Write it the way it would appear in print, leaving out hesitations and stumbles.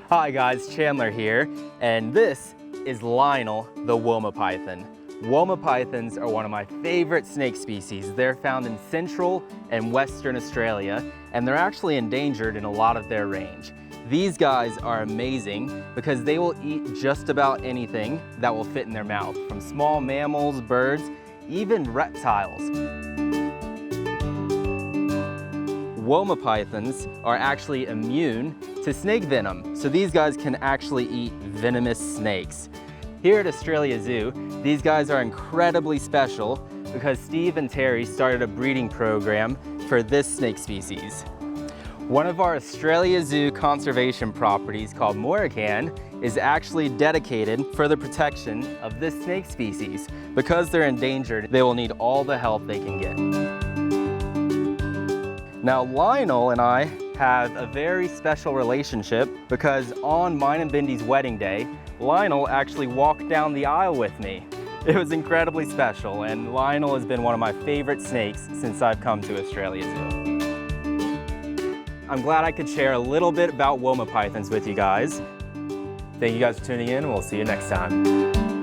Hi guys, Chandler here, and this is Lionel, the Woma Python. Woma Pythons are one of my favorite snake species. They're found in Central and Western Australia, and they're actually endangered in a lot of their range. These guys are amazing because they will eat just about anything that will fit in their mouth, from small mammals, birds, even reptiles. Woma pythons are actually immune to snake venom, so these guys can actually eat venomous snakes. Here at Australia Zoo, these guys are incredibly special because Steve and Terri started a breeding program for this snake species. One of our Australia Zoo conservation properties called Moracan is actually dedicated for the protection of this snake species. Because they're endangered, they will need all the help they can get. Now, Lionel and I have a very special relationship because on mine and Bindi's wedding day, Lionel actually walked down the aisle with me. It was incredibly special, and Lionel has been one of my favorite snakes since I've come to Australia Zoo. I'm glad I could share a little bit about Woma pythons with you guys. Thank you guys for tuning in, and we'll see you next time.